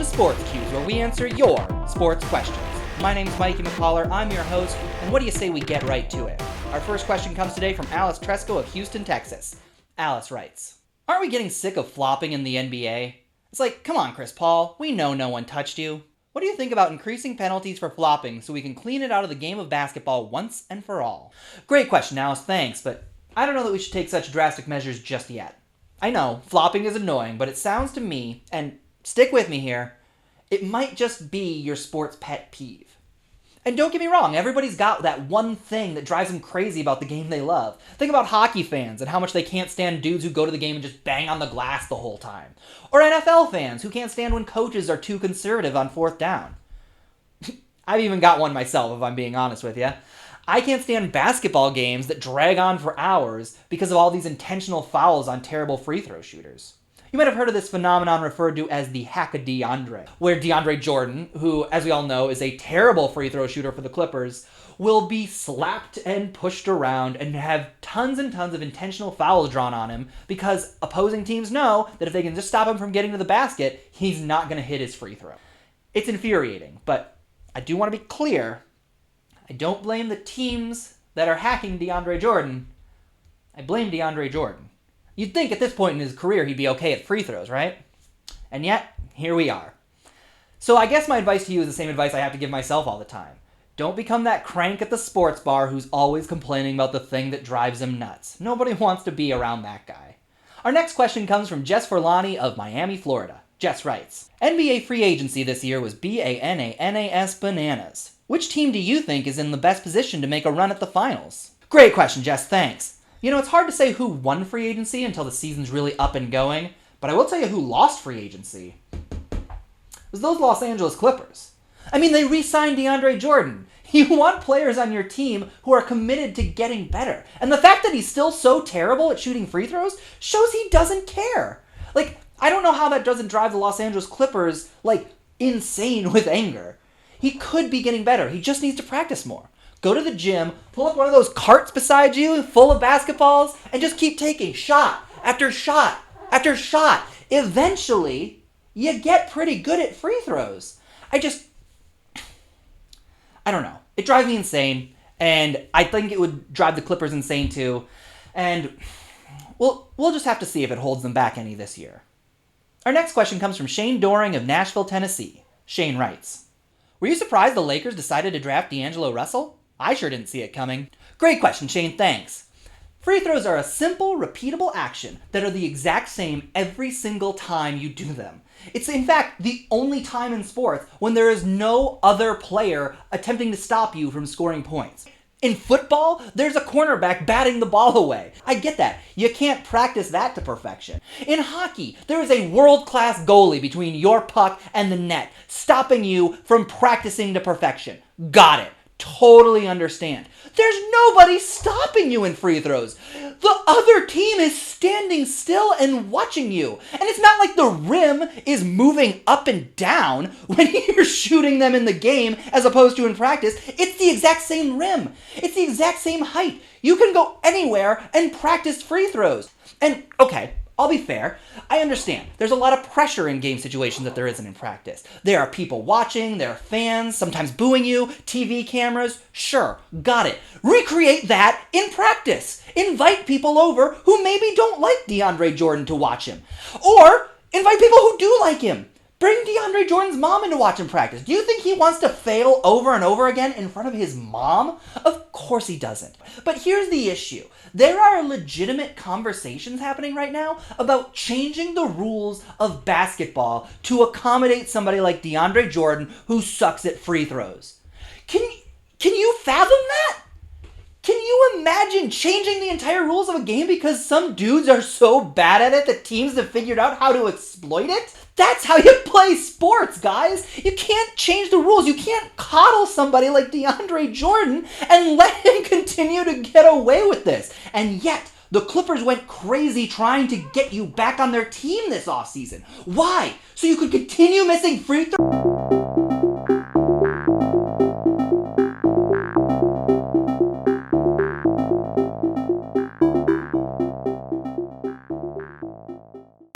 to Sports Cues, where we answer your sports questions. My name's Mikey McCollar, I'm your host, and what do you say we get right to it? Our first question comes today from Alice Tresco of Houston, Texas. Alice writes, aren't we getting sick of flopping in the NBA? It's like, come on, Chris Paul, we know no one touched you. What do you think about increasing penalties for flopping so we can clean it out of the game of basketball once and for all? Great question, Alice, thanks, but I don't know that we should take such drastic measures just yet. I know, flopping is annoying, but it sounds to me, and stick with me here, it might just be your sport's pet peeve. And don't get me wrong, everybody's got that one thing that drives them crazy about the game they love. Think about hockey fans and how much they can't stand dudes who go to the game and just bang on the glass the whole time. Or NFL fans who can't stand when coaches are too conservative on fourth down. I've even got one myself, if I'm being honest with you. I can't stand basketball games that drag on for hours because of all these intentional fouls on terrible free throw shooters. You might have heard of this phenomenon referred to as the Hack-a-DeAndre, where DeAndre Jordan, who, as we all know, is a terrible free throw shooter for the Clippers, will be slapped and pushed around and have tons and tons of intentional fouls drawn on him because opposing teams know that if they can just stop him from getting to the basket, he's not going to hit his free throw. It's infuriating, but I do want to be clear. I don't blame the teams that are hacking DeAndre Jordan. I blame DeAndre Jordan. You'd think at this point in his career he'd be okay at free throws, right? And yet, here we are. So I guess my advice to you is the same advice I have to give myself all the time. Don't become that crank at the sports bar who's always complaining about the thing that drives him nuts. Nobody wants to be around that guy. Our next question comes from Jess Forlani of Miami, Florida. Jess writes, NBA free agency this year was BANANAS bananas. Which team do you think is in the best position to make a run at the finals? Great question, Jess, thanks. You know, it's hard to say who won free agency until the season's really up and going, but I will tell you who lost free agency. It was those Los Angeles Clippers. I mean, they re-signed DeAndre Jordan. You want players on your team who are committed to getting better. And the fact that he's still so terrible at shooting free throws shows he doesn't care. Like, I don't know how that doesn't drive the Los Angeles Clippers, insane with anger. He could be getting better. He just needs to practice more. Go to the gym, pull up one of those carts beside you full of basketballs, and just keep taking shot after shot after shot. Eventually, you get pretty good at free throws. I don't know. It drives me insane, and I think it would drive the Clippers insane too. And we'll just have to see if it holds them back any this year. Our next question comes from Shane Doring of Nashville, Tennessee. Shane writes, were you surprised the Lakers decided to draft DeAngelo Russell? I sure didn't see it coming. Great question, Shane, thanks. Free throws are a simple, repeatable action that are the exact same every single time you do them. It's in fact the only time in sports when there is no other player attempting to stop you from scoring points. In football, there's a cornerback batting the ball away. I get that. You can't practice that to perfection. In hockey, there is a world-class goalie between your puck and the net, stopping you from practicing to perfection. Got it. Totally understand. There's nobody stopping you in free throws. The other team is standing still and watching you. And it's not like the rim is moving up and down when you're shooting them in the game as opposed to in practice. It's the exact same rim. It's the exact same height. You can go anywhere and practice free throws. And okay, I'll be fair. I understand. There's a lot of pressure in game situations that there isn't in practice. There are people watching, there are fans, sometimes booing you, TV cameras. Sure, got it. Recreate that in practice. Invite people over who maybe don't like DeAndre Jordan to watch him. Or invite people who do like him. Bring DeAndre Jordan's mom in to watch him practice. Do you think he wants to fail over and over again in front of his mom? Of course he doesn't. But here's the issue. There are legitimate conversations happening right now about changing the rules of basketball to accommodate somebody like DeAndre Jordan who sucks at free throws. Can you fathom that? Can you imagine changing the entire rules of a game because some dudes are so bad at it that teams have figured out how to exploit it? That's how you play sports, guys. You can't change the rules. You can't coddle somebody like DeAndre Jordan and let him continue to get away with this. And yet, the Clippers went crazy trying to get you back on their team this offseason. Why? So you could continue missing free throws?